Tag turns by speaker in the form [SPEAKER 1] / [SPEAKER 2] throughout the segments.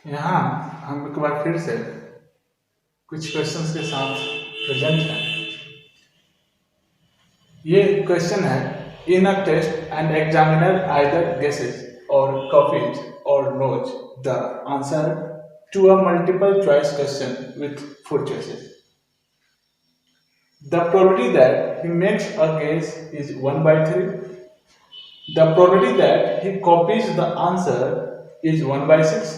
[SPEAKER 1] यहाँ हम एक बार फिर से कुछ क्वेश्चंस के साथ प्रेजेंट हैं। ये क्वेश्चन है, in a test and examiner either guesses or copies or knows the answer to a multiple choice question with 4 choices. The probability that he makes a guess is 1 by 3. The probability that he copies the answer is 1 by 6.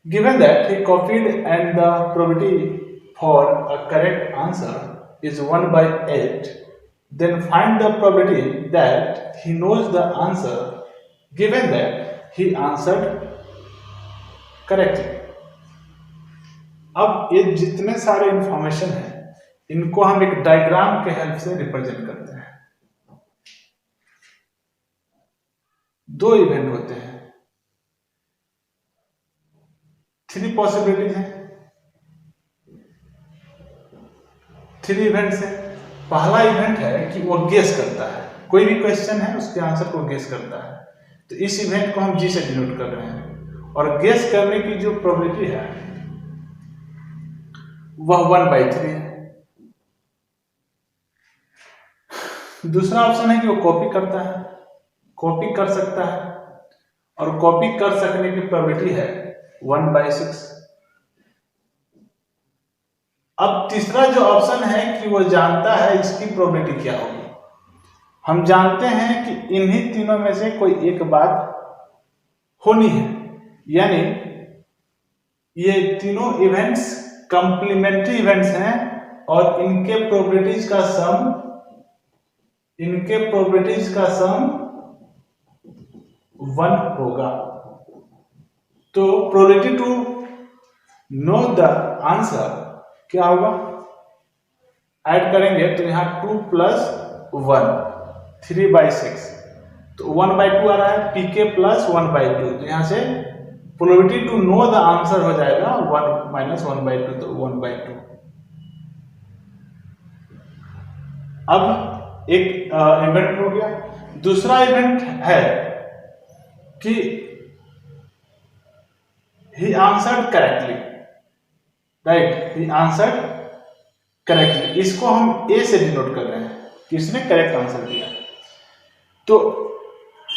[SPEAKER 1] Given that he copied and the probability for a correct answer is 1 by 8, then find the probability that he knows the answer given that he answered correctly. अब ये जितने सारे information है इनको हम एक diagram के help से रिप्रेजेंट करते हैं। 2 इवेंट होते हैं, 3 पॉसिबिलिटीज हैं, 3 इवेंट्स है। पहला इवेंट है कि वो गेस करता है, कोई भी क्वेश्चन है उसके आंसर को गेस करता है, तो इस इवेंट को हम जी से डिनोट कर रहे हैं। और गेस करने की जो प्रोबेबिलिटी है वह 1 by 3 है। दूसरा ऑप्शन है कि वो कॉपी करता है, कॉपी कर सकता है, और कॉपी कर सकने की प्रोबेबिलिटी है 1 by 6। अब तीसरा जो ऑप्शन है कि वो जानता है इसकी प्रोबेबिलिटी क्या होगी। हम जानते हैं कि इन्हीं तीनों में से कोई एक बात होनी है, यानी ये तीनों इवेंट्स कंप्लीमेंट्री इवेंट्स हैं और इनके प्रोबेबिलिटीज का सम 1 होगा। तो probability to know the answer क्या होगा, ऐड करेंगे तो यहाँ 2 + 1 3 by 6, तो 1 by 2 आ रहा है, pk + 1 by 2, तो यहाँ से probability to know the answer हो जाएगा 1 - 1 by 2, तो 1 by 2। अब एक इवेंट हो गया। दूसरा इवेंट है कि he answered correctly, right, he answered correctly। इसको हम ए से डिनोट कर रहे हैं कि इसने करेक्ट आंसर दिया। तो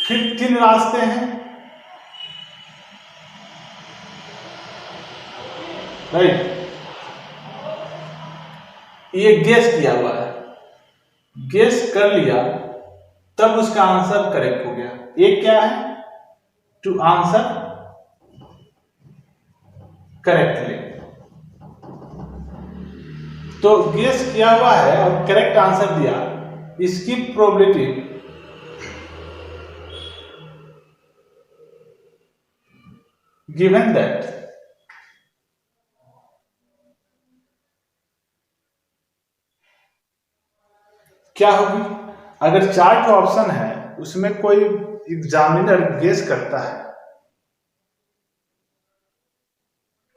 [SPEAKER 1] फिर 3 रास्ते हैं, राइट। ये गेस किया हुआ है, गेस कर लिया तब उसका आंसर करेक्ट हो गया। एक क्या है, टू आंसर करेक्टली। तो गेस किया हुआ है और करेक्ट आंसर दिया, इसकी प्रोबेबिलिटी गिवन दैट क्या होगी। अगर 4 ऑप्शन है उसमें कोई एग्जामिनर गेस करता है,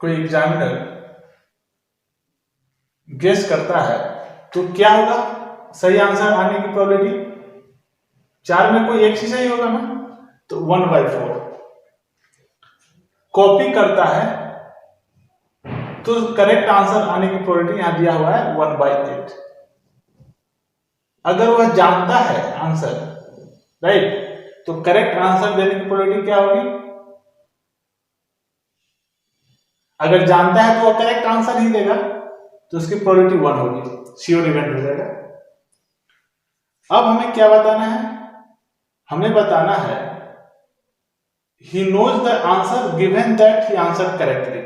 [SPEAKER 1] कोई एग्जामिनर गेस करता है, तो क्या होगा सही आंसर आने की प्रोबेबिलिटी। 4 में कोई एक ही सही होगा ना, तो 1 by 4। कॉपी करता है तो करेक्ट आंसर आने की प्रोबेबिलिटी यहां दिया हुआ है 1 by 8। अगर वह जानता है आंसर, राइट, तो करेक्ट आंसर देने की प्रोबेबिलिटी क्या होगी। अगर जानता है तो वह करेक्ट आंसर ही देगा, तो उसकी प्रोबेबिलिटी 1 होगी, श्योर इवेंट हो जाएगा। अब हमें क्या बताना है, हमें बताना है he knows the answer given that he answered correctly।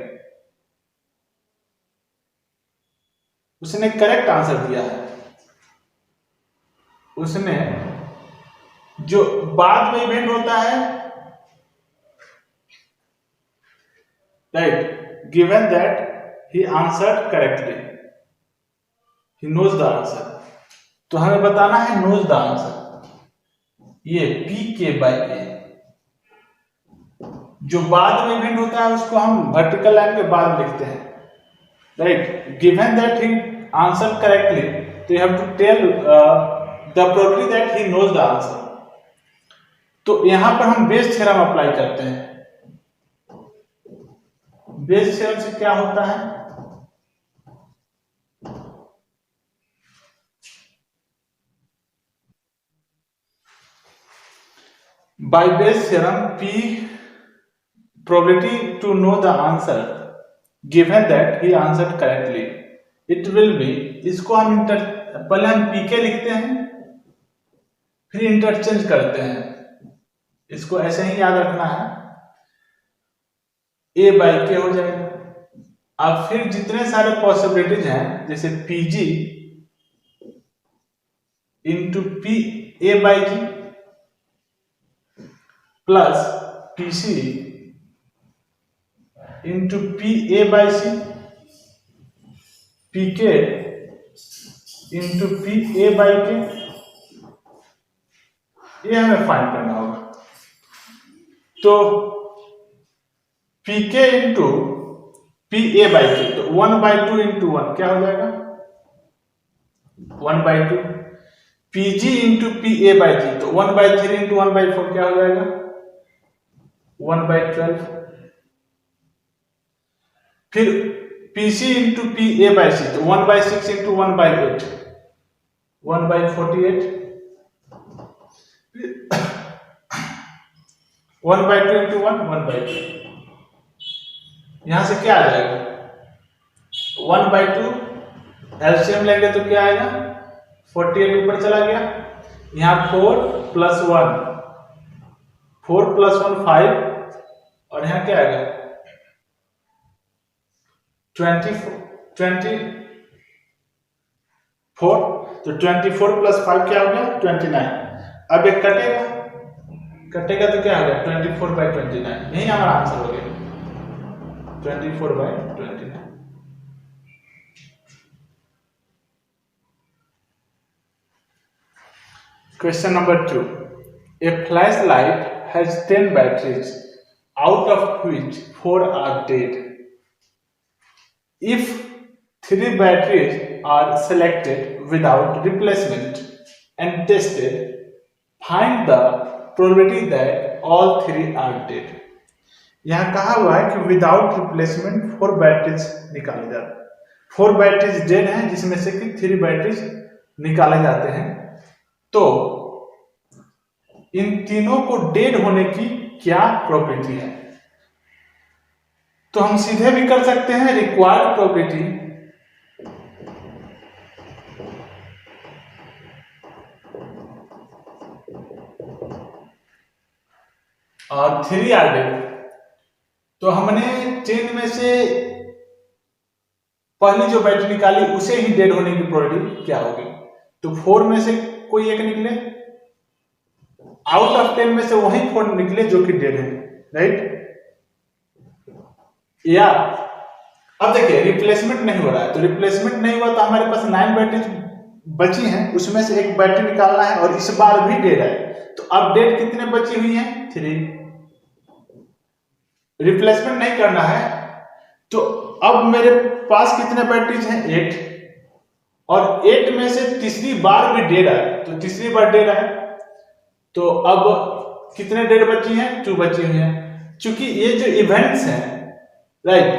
[SPEAKER 1] उसने करेक्ट आंसर दिया है, उसने जो बाद में इवेंट होता है, right, given that he answered correctly, he knows the answer। तो हमें बताना है knows the answer, ये pk by a। जो बाद में इवेंट होता है उसको हम वर्टिकल लाइन के बाद लिखते हैं, right. Given that he answered correctly, तो you have to tell the probability that he knows the answer। तो यहां पर हम बेस थ्योरम अप्लाई करते हैं। बेस थ्योरम से क्या होता है? By Bayes theorem, P probability to know the answer given that he answered correctly, it will be, इसको हम पहले हम PK लिखते हैं फिर इंटरचेंज करते हैं, इसको ऐसे ही याद रखना है, A by K हो जाएगा। अब फिर जितने सारे पॉसिबिलिटीज हैं जैसे PG into P A by G plus PC into P A by C, PK into P A by K, ये हमें फाइंड करना होगा। तो PK into P A by K, तो 1/2 इंटू 1 क्या हो जाएगा? 1/2। PG into P A by G, तो 1/3 इंटू 1/4 क्या हो जाएगा? 1/12। फिर PC into P A by C, तो 1/6 इंटू 1/8, 1/48। 1/2 इंटू 1, 1/2। यहां से क्या आ जाएगा? 1/2 एलसीएम लेंगे तो क्या आएगा? 48 ऊपर चला गया, यहाँ 4 + 1, 4 + 1 5, और यहाँ क्या आएगा? 24। तो 24 + 5 क्या हो गया? 29। अब एक कटेगा तो क्या होगा? 24/29, यही हमारा आंसर हो गया, 24/29। Question number 2. A flashlight has 10 batteries, out of which 4 are dead. If 3 batteries are selected without replacement and tested, find the probability that all 3 are dead. यहाँ कहा हुआ है कि विदाउट रिप्लेसमेंट 4 बैटरीज निकाले जाते हैं, 4 बैटरीज डेड हैं जिसमें से कि 3 बैटरीज निकाले जाते हैं। तो इन तीनों को डेड होने की क्या प्रोबेबिलिटी है? तो हम सीधे भी कर सकते हैं, रिक्वायर्ड प्रोबेबिलिटी और 3 आर डेड। तो हमने 10 में से पहली जो बैटरी निकाली उसे ही डेड होने की प्रोबेबिलिटी क्या होगी? तो 4 में से कोई एक निकले, आउट ऑफ 10 में से वही 4 निकले जो कि डेड है, राइट? या अब देखिए रिप्लेसमेंट नहीं हो रहा है, तो रिप्लेसमेंट नहीं हुआ तो हमारे पास 9 बैटरी बची हैं, उसमें से एक बैटरी निकालना है और इस बार भी डेड है। तो अब डेड कितने बची हुई हैं? 3। रिप्लेसमेंट नहीं करना है, तो अब मेरे पास कितने बैटरीज हैं? 8, और 8 में से तीसरी बार भी डेड है, तो तीसरी बार डेड है, तो अब कितने डेड बची हैं? 2 बची हुई हैं। क्योंकि ये जो इवेंट्स हैं, राइट,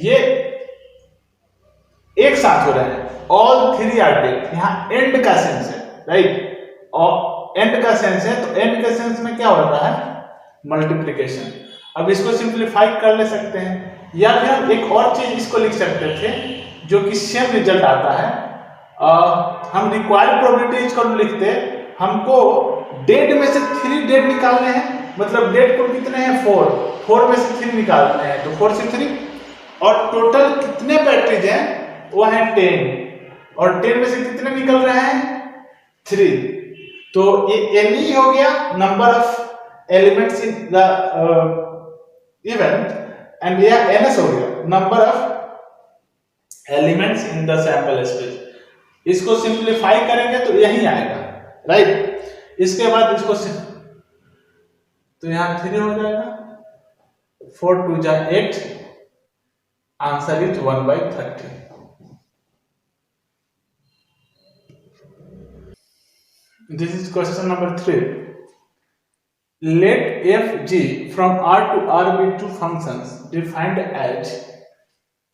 [SPEAKER 1] ये एक साथ हो रहे हैं, ऑल 3 आर डेड, यहाँ एंड का सेंस है, राइट, और एंड का सेंस है, तो एंड के सेंस में क्या होता है? मल्टीप्लिकेशन। अब इसको सिंप्लीफाई कर ले सकते हैं, या फिर हम एक और चीज इसको लिख सकते थे जो कि सेम रिजल्ट आता है। हम रिक्वायर्ड प्रोबेबिलिटीज को लिखते, हमको डेड में से 3 डेड निकालने हैं, मतलब डेड को कितने हैं? 4 में से 3 निकालने हैं, तो 4 से 3, और टोटल कितने बैटरीज हैं? वो है 10, और 10 में से कितने निकल रहे हैं? 3। तो ये n ही हो गया, number of elements in the event, and यह ns हो गया, number of elements in the sample space. इसको सिंप्लीफाई करेंगे तो यही आएगा, राइट। इसके बाद इसको तो यहां 3 हो जाएगा, 4 2 जा 8, answer is 1/30। This is question number 3. Let f g from R to R be two functions defined as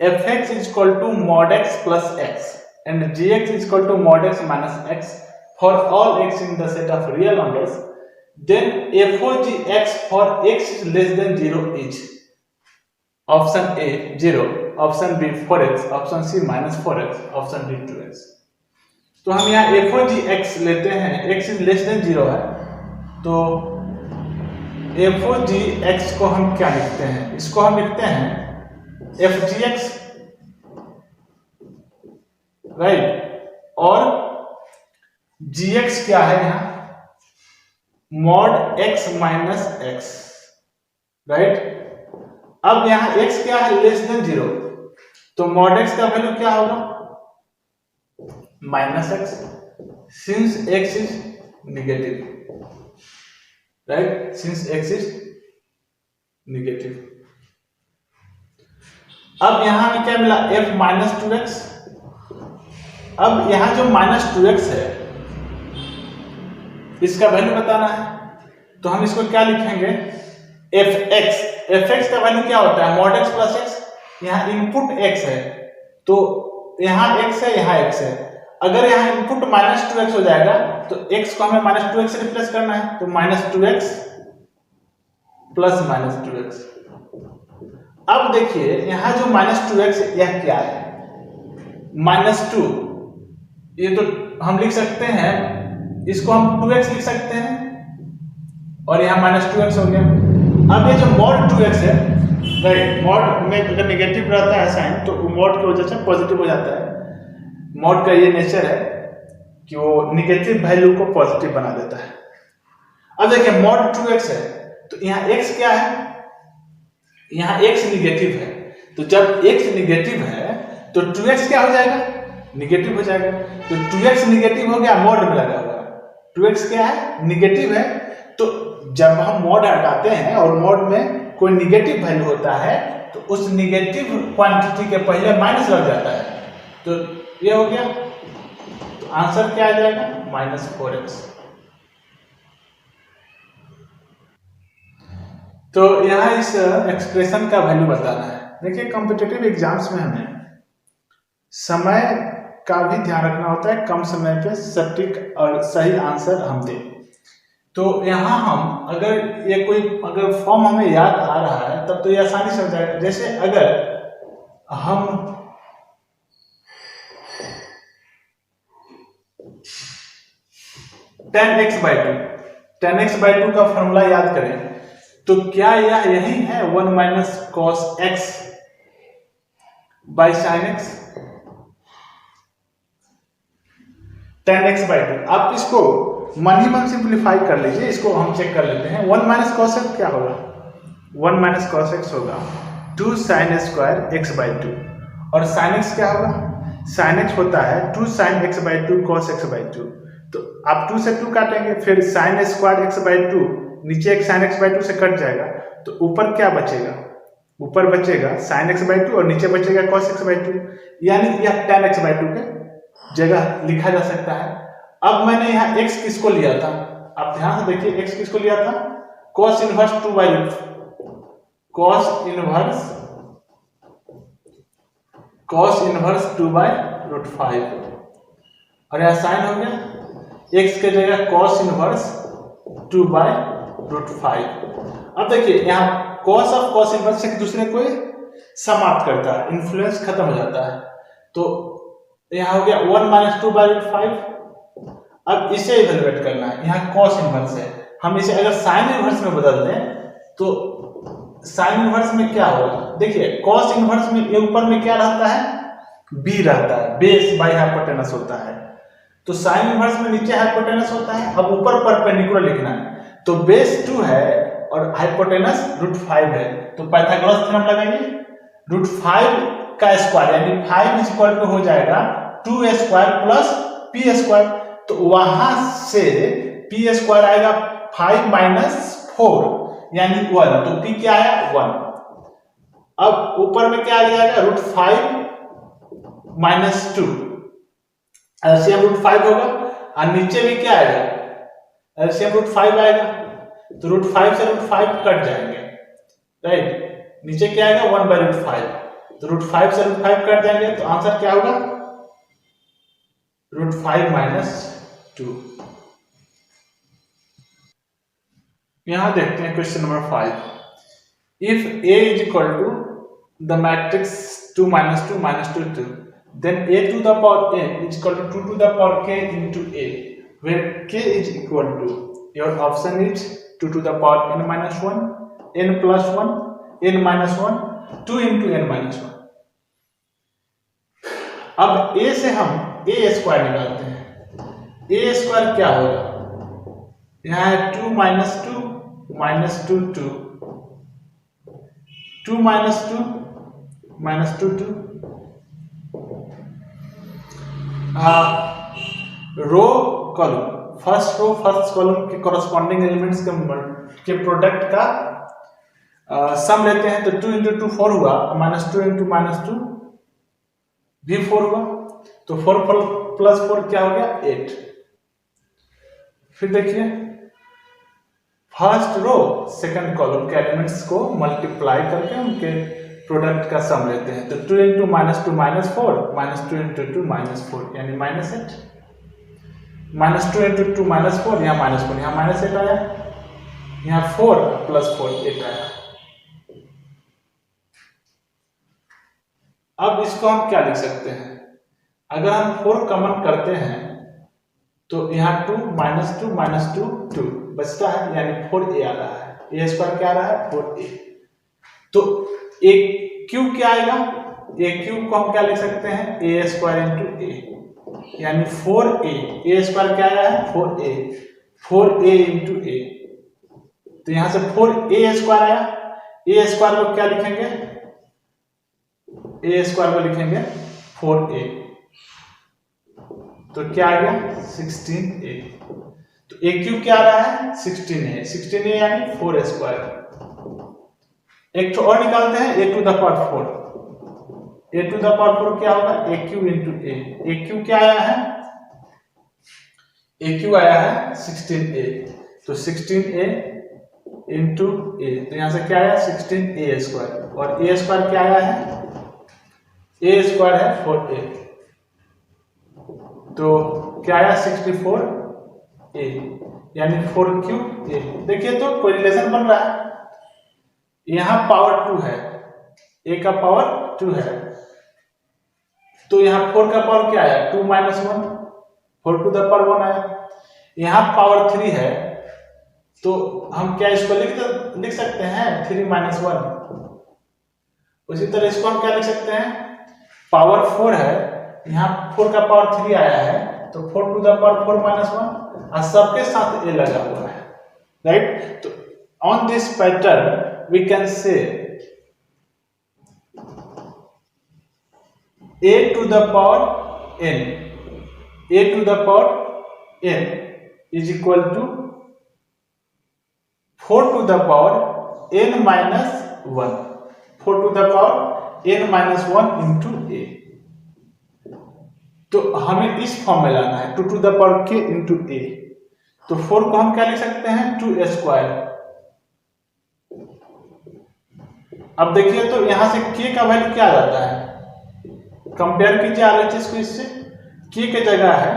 [SPEAKER 1] F X is equal to mod X plus X and G X is equal to mod X minus X for all X in the set of real numbers, then f(g(x) for x is less than 0 is option A 0, option B 4x, option C minus 4x, option D 2x। तो हम यहाँ f(g(x) लेते हैं, x is less than 0 है, तो f(g(x) को हम क्या लिखते हैं? इसको हम लिखते हैं f(g(x), राइट, और gx क्या है यहाँ? Mod x minus x, right. अब यहां x क्या है? लेस देन 0, तो मॉड x का वैल्यू क्या होगा? Minus x, since x is negative, right, since x is negative. अब यहां में क्या मिला? f minus 2x। अब यहां जो माइनस 2x है इसका वैल्यू बताना है, तो हम इसको क्या लिखेंगे? fx का वैल्यू क्या होता है? Mod x plus x. यहाँ इनपुट x है, तो यहाँ x है, यहाँ x है। अगर यहाँ इनपुट माइनस 2x हो जाएगा तो x को हमें माइनस 2x से रिप्लेस करना है, तो minus 2x plus minus 2x। अब देखिए यहाँ जो माइनस 2x यह क्या है? माइनस 2, ये तो हम लिख सकते हैं, इसको हम 2x लिख सकते हैं और यहाँ माइनस 2x हो गया। अब ये जो मॉड 2x है, राइट, मॉड में अगर नेगेटिव रहता है साइन तो मॉड की वजह से पॉजिटिव हो जाता है। मॉड का ये नेचर है कि वो नेगेटिव वैल्यू को पॉजिटिव बना देता है। अब देखिए मॉड 2x है, तो यहाँ x क्या है? यहाँ x निगेटिव है, तो जब x निगेटिव है तो 2x क्या हो जाएगा? निगेटिव हो जाएगा। तो 2x निगेटिव हो गया, मॉड में लगा हुआ। 2x क्या है? निगेटिव है, तो जब हम मॉड हटाते हैं और मॉड में कोई निगेटिव वैल्यू होता है तो उस निगेटिव क्वांटिटी के पहले माइनस लग जाता है, तो ये हो गया। तो आंसर क्या आ जाएगा? Minus 4x। तो यहाँ इस एक्सप्रेशन का वैल्यू बताना है। देखिए कॉम्पिटिटिव एग्जाम्स में हमें समय का भी ध्यान रखना होता है, कम समय पे सटीक और सही आंसर हम दें। तो यहाँ हम अगर फॉर्म हमें याद आ रहा है तब तो ये आसानी से हो जाएगा। जैसे अगर हम tan x by 2 का फॉर्मूला याद करें तो क्या यह यही है 1 minus cos x by sine x। tan x by 2, आप इसको मन ही मन सिंप्लीफाई कर लीजिए, इसको हम चेक कर लेते हैं। 1 माइनस कॉस x क्या होगा? 1 माइनस कॉस x होगा 2 साइन स्क्वायर x बाई 2, और साइन x क्या होगा? साइन x होता है 2 sine x by 2 cos x by 2। तो आप 2 से 2 काटेंगे, फिर साइन स्क्वायर x बाई 2, नीचे एक साइन x बाई 2 से कट जाएगा, तो ऊपर क्या बचेगा? ऊपर बचेगा साइन x बाई 2 और नीचे बचेगा cos x बाई 2, यानी यह tan x बाई 2 के जगह लिखा जा सकता है। अब मैंने यहाँ x किसको लिया था? आप ध्यान से देखिए x किसको लिया था? cos इनवर्स 2 बाई रूट 5, और यह साइन हो गया x के जगह cos इनवर्स 2 बाई रूट 5। अब देखिए यहाँ cos ऑफ cos इनवर्स एक दूसरे को समाप्त करता है, इन्फ्लुएंस खत्म हो जाता है, तो यहाँ हो गया 1 माइनस 2 बाई रूट 5। अब इसे इवेलुएट करना है, यहाँ cos इनवर्स है, हम इसे अगर साइन इनवर्स में बदल दें तो साइन इनवर्स में क्या होगा? देखिए cos इनवर्स में ये ऊपर में क्या रहता है? b रहता है, बेस बाई हाइपोटेनस होता है, तो साइन इनवर्स में नीचे हाइपोटेनस होता है। अब ऊपर परपेंडिकुलर लिखना है, तो बेस 2 है और हाइपोटेनस रूट 5 है, तो पाइथागोरस थ्योरम लगाएंगे, रूट 5 का स्क्वायर यानी 5 इज इक्वल टू हो जाएगा 2 स्क्वायर प्लस p स्क्वायर, तो वहां से p स्क्वायर आएगा 5 माइनस 4 यानी 1, तो p क्या आया? 1। अब ऊपर में क्या आ जाएगा? रूट 5 माइनस 2, एलसीएम रूट 5 होगा, और नीचे भी क्या आएगा? एलसीएम रूट 5 आएगा, तो रूट 5 से रूट 5 कट जाएंगे, राइट, नीचे क्या आएगा? 1 बाई रूट 5, तो √5 से √5 कट जाएंगे तो आंसर क्या होगा √5 - 2। यहां देखते हैं question number 5। If A is equal to the matrix 2 - 2 - 2 2 then A to the power n is equal to 2 to the power k into A, where k is equal to, your option is 2 to the power n minus 1, n plus 1, n minus 1, 2 into n minus 1। अब A से हम A square निकालते हैं। A square क्या होगा, यहाँ है 2 - 2 - 2 2, 2 - 2 - 2 2, row column, first row first column के कॉरस्पॉन्डिंग एलिमेंट्स के प्रोडक्ट का सम लेते हैं। तो 2 × 2 4 हुआ, -2 × -2 भी 4 हुआ, तो 4 + 4 क्या हो गया 8। फिर देखिए फर्स्ट रो सेकंड कॉलम के एलिमेंट्स को मल्टीप्लाई करके उनके प्रोडक्ट का सम लेते हैं। तो 2 × -2 - 4 -2 × 2 -4 यानी -8, -2 × 2 -4 यहाँ -4 यहाँ -8 आया, यहाँ 4 + 4 8 आया। अब इसको हम क्या लिख सकते हैं, अगर हम 4 कॉमन करते हैं तो यहाँ 2 - 2 - 2 2 बचता है, यानी 4a आ रहा है। a स्क्वायर क्या आ रहा है 4a। तो a क्यूब क्या आएगा, a क्यूब को हम क्या लिख सकते हैं a स्क्वायर × a, यानी 4a। a स्क्वायर क्या आया है 4a, 4a × a। तो यहां से 4a स्क्वायर आया, a स्क्वायर को क्या लिखेंगे, a स्क्वायर को लिखेंगे 4a, तो क्या आ गया 16a। तो a क्यूब क्या आ रहा है 16a, 16a यानी 4 स्क्वायर। एक तो और निकालते हैं a to the power 4, a to the power 4 क्या होगा a cube × a, a cube क्या आया है, a क्यूब आया है 16a, तो 16a × a, तो यहां से क्या आया 16a स्क्वायर, और a स्क्वायर क्या आया है, a स्क्वायर है 4a, तो क्या आया 64a, यानी 4 क्यूब a। देखिए तो कोई रिलेशन बन रहा है, यहां पावर 2 है, a का पावर 2 है, तो यहां 4 का पावर क्या आया 2 - 1, 4 to the power 1 आया। यहां पावर 3 है, तो हम क्या इसको लिख सकते हैं 3 - 1। उसी तरह इसको हम क्या लिख सकते हैं, पावर 4 है, यहाँ 4 का पावर 3 आया है, तो 4 to the power 4 - 1, और सबके साथ a लगा हुआ है, राइट। तो on this pattern we can say a to the power n, a to the power n is equal to 4 to the power n - 1, 4 to the power n - 1 into a। तो हमें इस form में लाना है 2 to the power k into a। तो 4 को हम क्या लिख सकते हैं 2a स्क्वायर। अब देखिए तो यहां से k का वैल्यू क्या आ जाता है, कंपेयर कीजिए RHS को इससे, k की जगह है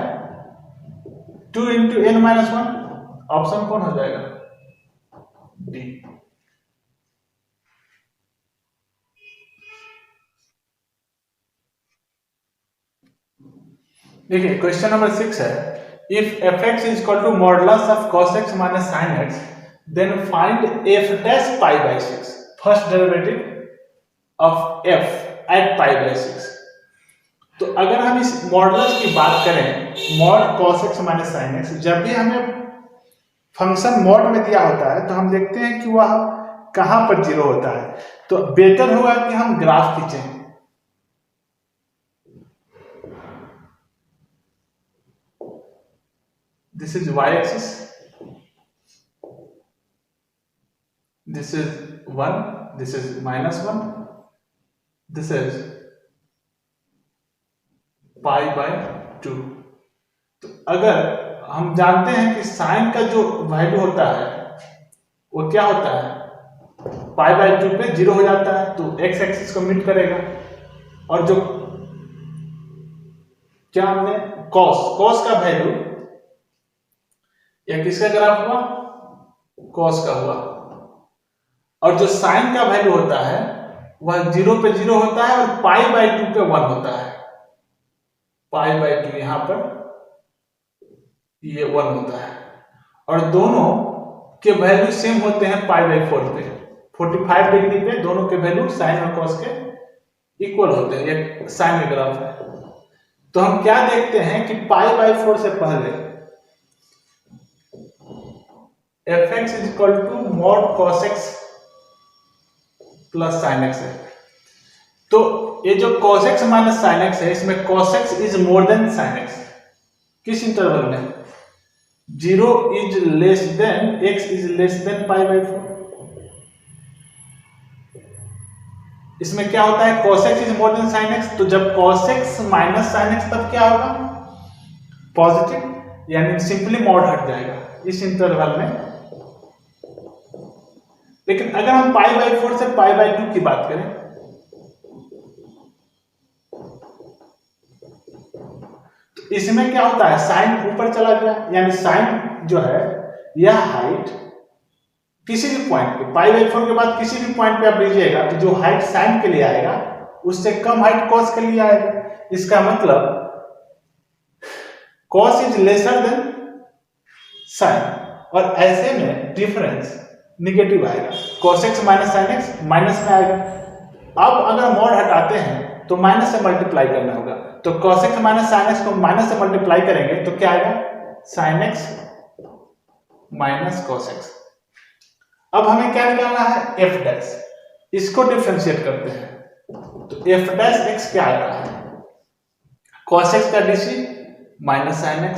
[SPEAKER 1] 2 × n - 1, ऑप्शन कौन हो जाएगा D। देखिए क्वेश्चन नंबर 6 है, if fx is equal to modulus of cos x minus sin x then find f dash π/6, first derivative of f at π/6। तो अगर हम इस मॉडुलस की बात करें, mod cos x minus sin x, जब भी हमें फंक्शन मॉड में दिया होता है तो हम देखते हैं कि वह कहां पर 0 होता है। तो बेटर होगा कि हम ग्राफ खींचें। This is y-axis, this is 1, this is -1, this is π/2। तो अगर हम जानते हैं कि साइन का जो वैल्यू होता है वो क्या होता है π/2 पे 0 हो जाता है, तो x एक्सिस को मीट करेगा। और जो क्या हमने कॉस का वैल्यू, या किसका ग्राफ हुआ, कॉस का हुआ, और जो साइन का वैल्यू होता है वह 0 पे 0 होता है और π/2 पे 1 होता है। π/2 यहां पर ये 1 होता है, और दोनों के वैल्यू सेम होते हैं π/4 पे। 45 डिग्री पे दोनों के वैल्यू साइन और कॉस के इक्वल होते हैं। ये साइन का ग्राफ है। तो हम क्या देखते हैं कि π/4 से पहले fx is equal to mod cos x plus sin x है। तो ये जो cos x minus sin x है, इसमें cos x is more than sin x। किस इंटरवल में? 0 is less than x is less than π/4। इसमें क्या होता है, cos x is more than sin x। तो जब cos x minus sin x तब क्या होगा, पॉजिटिव, यानी सिंपली मॉड हट जाएगा इस इंटरवल में। लेकिन अगर हम π/4 से π/2 की बात करें तो इसमें क्या होता है, साइन ऊपर चला गया, यानी साइन जो है यह हाइट किसी भी पॉइंट पे π/4 के बाद किसी भी पॉइंट पे आप लीजिएगा तो जो हाइट साइन के लिए आएगा उससे कम हाइट कॉस के लिए आएगा। इसका मतलब cos is lesser than sine, और ऐसे में डिफरेंस निगेटिव आएगा। cos x minus sin x minus में आएगा। अब अगर मॉड हटाते हैं तो माइनस से मल्टीप्लाई करना होगा। तो cos x minus sin x को माइनस से मल्टीप्लाई करेंगे तो क्या आएगा, sin x minus cos x। अब हमें क्या निकालना है, f डैश। इसको डिफरेंशिएट करते हैं तो f डैश x क्या आता है, cos x का dc minus sin x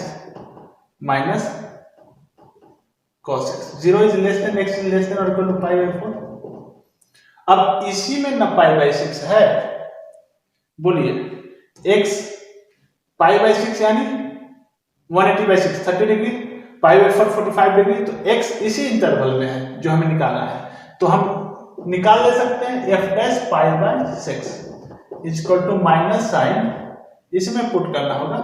[SPEAKER 1] minus cos x। 0 is less than x is less then और इक्वल टू π/4। अब इसी में ना π/6 है, बोलिए x π/6 यानी 180/6 30 डिग्री, π/4 45 डिग्री। तो x इसी इंटरवल में है जो हमें निकालना है। तो हम निकाल ले सकते हैं f dash π/6 is equal to minus sine, इसमें पुट करना होगा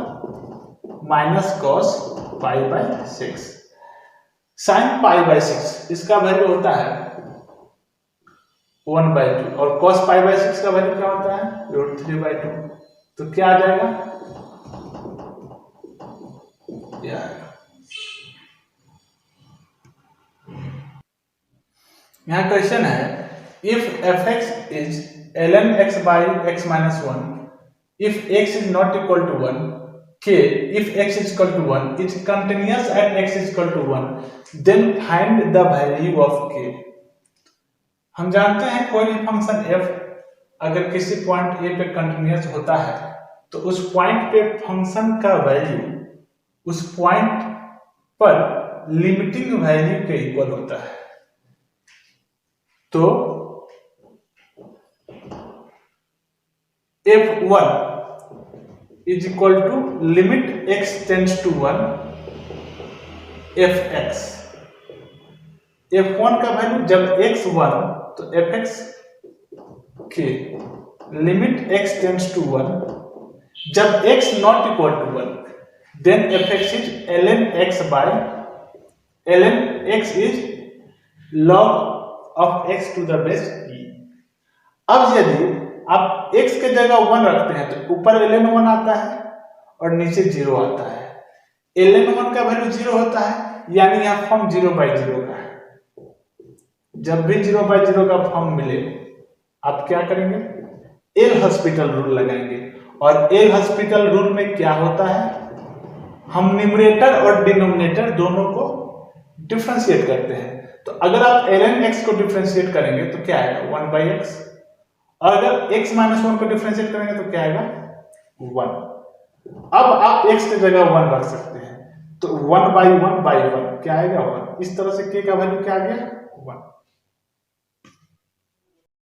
[SPEAKER 1] माइनस cos π/6। साइन π/6 इसका वैल्यू होता है 1/2 और cos π/6 का वैल्यू क्या होता है, √3/2। तो क्या आ जाएगा, यहाँ क्वेश्चन है, if fx is ln x by x minus 1, if x is not equal to 1, k if x is equal to 1 is continuous and x is equal to 1, then find the value of k। हम जानते हैं कोई भी function f अगर किसी point a पे continuous होता है तो उस पॉइंट पे फंक्शन का वैल्यू उस पॉइंट पर लिमिटिंग वैल्यू के इक्वल होता है। तो f1 is equal to limit x tends to 1 fx। f1 का वैल्यू जब x 1 तो fx के लिमिट x tends to 1, जब x not equal to 1 then fx is ln x by ln x is log of x to the base e। अब यदि आप x के जगह 1 रखते हैं तो ऊपर ln 1 आता है और नीचे 0 आता है। ln 1 का वैल्यू 0 होता है, यानी यहाँ फॉर्म 0/0 का है। जब भी 0/0 का फॉर्म मिले आप क्या करेंगे, एल हॉस्पिटल रूल लगाएंगे। और एल हॉस्पिटल रूल में क्या होता है, हम न्यूमरेटर और डिनोमिनेटर दोनों को डिफरेंशिएट करते हैं। तो अगर आप ln x को डिफरेंशिएट करेंगे तो क्या आएगा, 1/x। और अगर x माइनस 1 को डिफरेंशिएट करेंगे तो क्या आएगा, 1। अब आप x की जगह 1 रख सकते हैं तो 1/1/1 क्या आएगा, 1। इस तरह से k का वैल्यू क्या आ गया, 1।